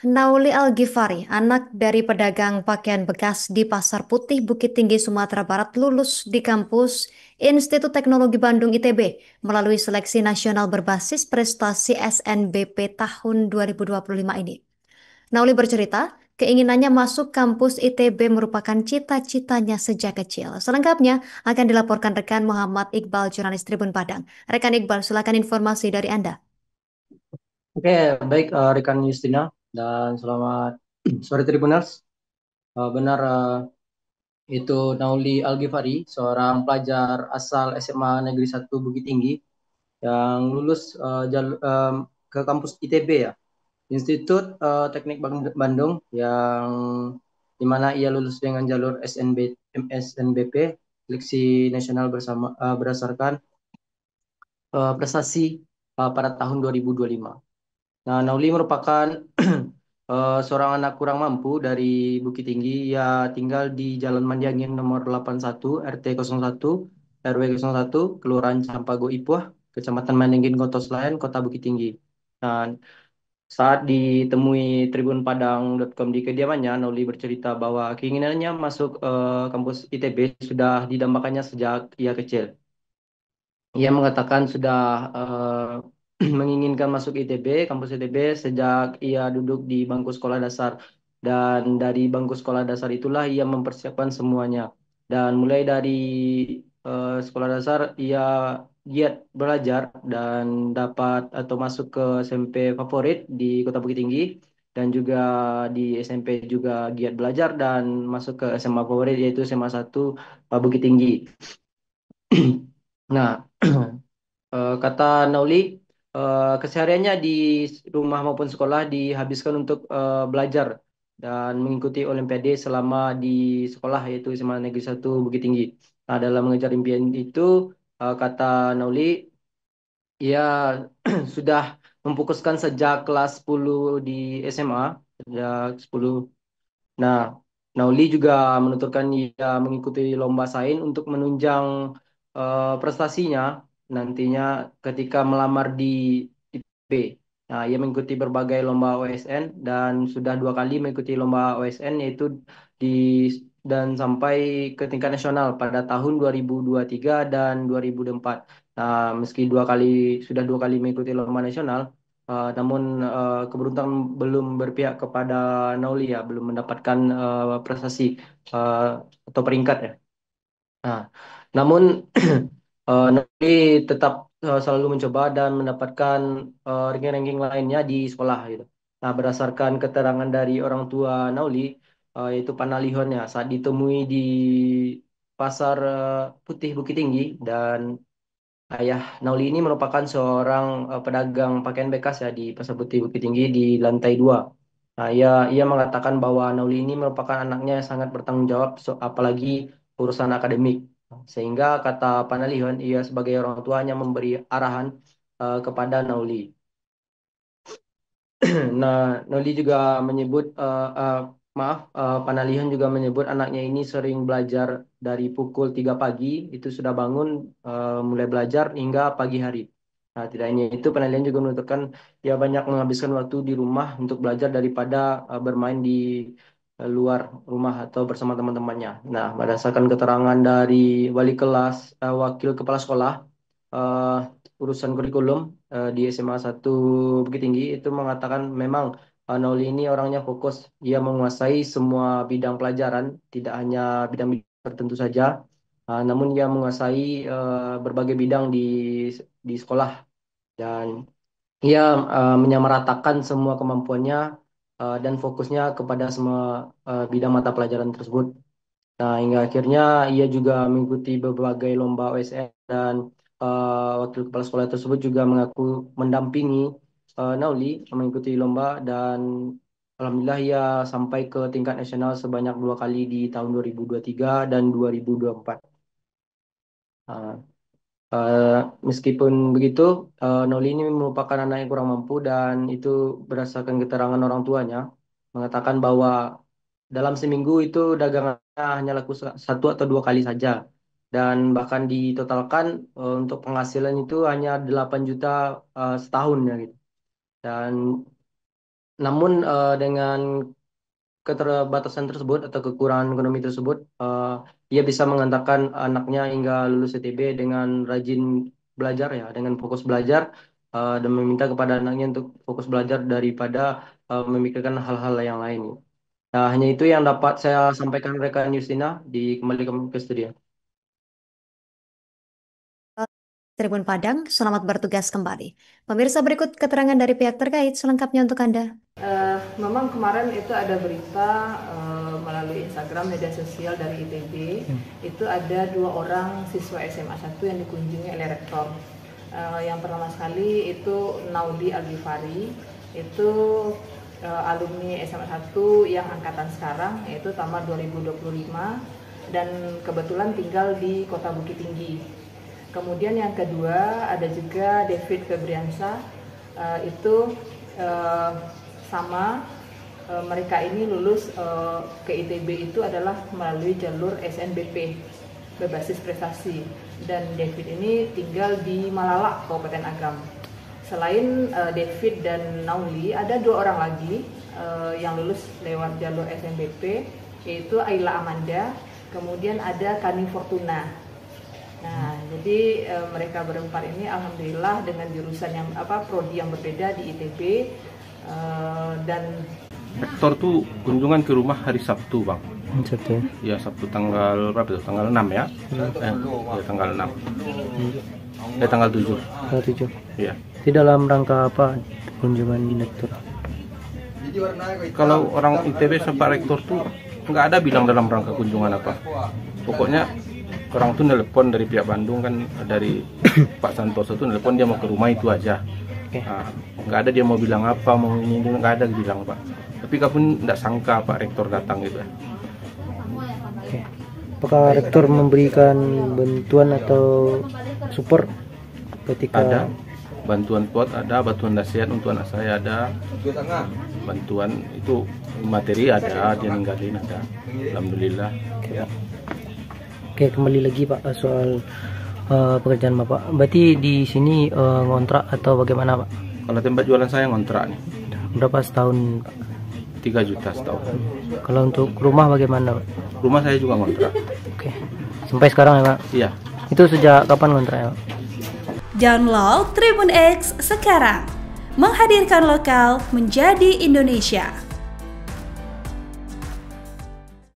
Nauli Al-Ghifari, anak dari pedagang pakaian bekas di Pasar Putih Bukit Tinggi, Sumatera Barat, lulus di kampus Institut Teknologi Bandung ITB melalui seleksi nasional berbasis prestasi SNBP tahun 2025 ini. Nauli bercerita, keinginannya masuk kampus ITB merupakan cita-citanya sejak kecil. Selengkapnya akan dilaporkan rekan Muhammad Iqbal, jurnalis Tribun Padang. Rekan Iqbal, silakan informasi dari Anda. Oke, baik rekan Justina dan selamat sore Tribuners. Benar itu Nauli Algifari, seorang pelajar asal SMA Negeri 1 Bukit Tinggi yang lulus ke kampus ITB ya, Institut Teknik Bandung yang dimana ia lulus dengan jalur SNBP, Seleksi Nasional berdasarkan prestasi pada tahun 2025. Nah, Nauli merupakan seorang anak kurang mampu dari Bukit Tinggi. Ia tinggal di Jalan Mandiangin nomor 81, RT 01, RW 01, Kelurahan Campago Ipuah, Kecamatan Mandiangin, Kota Selayan, Kota Bukit Tinggi. Nah, saat ditemui tribunpadang.com di kediamannya, Nauli bercerita bahwa keinginannya masuk kampus ITB sudah didambakannya sejak ia kecil. Ia mengatakan sudah menginginkan masuk ITB, kampus ITB sejak ia duduk di bangku sekolah dasar. Dan dari bangku sekolah dasar itulah ia mempersiapkan semuanya. Dan mulai dari sekolah dasar ia giat belajar dan dapat atau masuk ke SMP favorit di Kota Bukit Tinggi. Dan juga di SMP juga giat belajar dan masuk ke SMA favorit yaitu SMA 1 Bukit Tinggi. Nah, kata Nauli, kesehariannya di rumah maupun sekolah dihabiskan untuk belajar dan mengikuti Olimpiade selama di sekolah yaitu SMA Negeri 1 Bukit Tinggi. Nah, dalam mengejar impian itu, kata Nauli, ia sudah memfokuskan sejak kelas 10 di SMA, sejak 10. Nah, Nauli juga menuturkan ia mengikuti lomba sains untuk menunjang prestasinya nantinya ketika melamar di IPB. Nah, ia mengikuti berbagai lomba OSN dan sudah 2 kali mengikuti lomba OSN yaitu di dan sampai ke tingkat nasional pada tahun 2023 dan 2024. Nah, meski 2 kali sudah 2 kali mengikuti lomba nasional, namun keberuntungan belum berpihak kepada Nauli ya, belum mendapatkan prestasi eh, atau peringkat ya. Nah, namun Nauli tetap selalu mencoba dan mendapatkan ranking-ranking lainnya di sekolah gitu. Nah, berdasarkan keterangan dari orang tua Nauli, yaitu Panalihon ya, saat ditemui di Pasar Putih Bukit Tinggi dan ayah Nauli ini merupakan seorang pedagang pakaian bekas ya di Pasar Putih Bukit Tinggi di lantai 2. Nah, ia mengatakan bahwa Nauli ini merupakan anaknya yang sangat bertanggung jawab, apalagi urusan akademik. Sehingga kata Panalihan, ia sebagai orang tuanya memberi arahan kepada Nauli. Nah, Noli juga menyebut, maaf, Panalihan juga menyebut anaknya ini sering belajar dari pukul 3 pagi, itu sudah bangun, mulai belajar hingga pagi hari. Nah, tidak hanya itu, Panalihan juga menuturkan dia banyak menghabiskan waktu di rumah untuk belajar daripada bermain di luar rumah atau bersama teman-temannya. Nah, berdasarkan keterangan dari wali kelas, wakil kepala sekolah, urusan kurikulum di SMA 1 Bukit Tinggi itu mengatakan memang Nauli ini orangnya fokus, ia menguasai semua bidang pelajaran, tidak hanya bidang tertentu saja, namun ia menguasai berbagai bidang di sekolah dan ia menyamaratakan semua kemampuannya dan fokusnya kepada semua bidang mata pelajaran tersebut. Nah, hingga akhirnya ia juga mengikuti berbagai lomba OSN dan wakil kepala sekolah tersebut juga mengaku mendampingi Nauli mengikuti lomba dan alhamdulillah ia sampai ke tingkat nasional sebanyak 2 kali di tahun 2023 dan 2024. Nah, eh, meskipun begitu, Nauli ini merupakan anak yang kurang mampu dan itu berdasarkan keterangan orang tuanya mengatakan bahwa dalam seminggu itu dagangannya hanya laku 1 atau 2 kali saja. Dan bahkan ditotalkan untuk penghasilan itu hanya 8 juta setahun ya gitu. Dan Namun dengan keterbatasan tersebut atau kekurangan ekonomi tersebut, ia bisa mengantarkan anaknya hingga lulus ITB dengan rajin belajar ya, dengan fokus belajar dan meminta kepada anaknya untuk fokus belajar daripada memikirkan hal-hal yang lain. Nah, hanya itu yang dapat saya sampaikan rekan Justina di kembali ke studio. Tribun Padang, selamat bertugas kembali. Pemirsa, berikut keterangan dari pihak terkait selengkapnya untuk Anda. Memang kemarin itu ada berita melalui Instagram media sosial dari ITB, itu ada 2 orang siswa SMA 1 yang dikunjungi oleh rektor. Yang pertama sekali itu Nauli Al-Ghifari, itu alumni SMA 1 yang angkatan sekarang, yaitu tamat 2025 dan kebetulan tinggal di Kota Bukit Tinggi. Kemudian yang kedua ada juga David Febriansa, itu sama mereka ini lulus ke ITB itu adalah melalui jalur SNBP berbasis prestasi, dan David ini tinggal di Malalak, Kabupaten Agam. Selain David dan Nauli, ada 2 orang lagi yang lulus lewat jalur SNBP, yaitu Ayla Amanda, kemudian ada Kani Fortuna. Nah, jadi mereka berempat ini alhamdulillah dengan jurusan yang prodi yang berbeda di ITB. Dan rektor tuh kunjungan ke rumah hari Sabtu, Bang. Sabtu. Ya, Sabtu tanggal berapa itu? Tanggal 6 ya? Ya, tanggal 6. Tanggal 7. Tanggal 7. Iya. Di dalam rangka apa kunjungan rektor? Kalau orang ITB sama rektor tuh nggak ada bilang dalam rangka kunjungan apa. Pokoknya orang tuh nelpon dari pihak Bandung kan, dari Pak Santoso tuh nelpon dia mau ke rumah itu aja. Nah, nggak ada dia mau bilang apa, mau ini nggak ada bilang Pak. Tapi kapun nggak sangka Pak Rektor datang gitu. Oke. Apakah rektor memberikan bantuan atau support ketika Ada bantuan pot, ada bantuan nasihat untuk anak saya, ada bantuan itu materi ada, dia ninggalin ada. Alhamdulillah. Oke, kembali lagi Pak soal pekerjaan Bapak. Berarti di sini ngontrak atau bagaimana Pak? Kalau tempat jualan saya ngontrak nih. Berapa setahun Pak? 3 juta setahun. Kalau untuk rumah bagaimana Pak? Rumah saya juga ngontrak. Oke. Sampai sekarang ya Pak? Iya. Itu sejak kapan kontraknya Pak? Download Tribun X sekarang. Menghadirkan lokal menjadi Indonesia.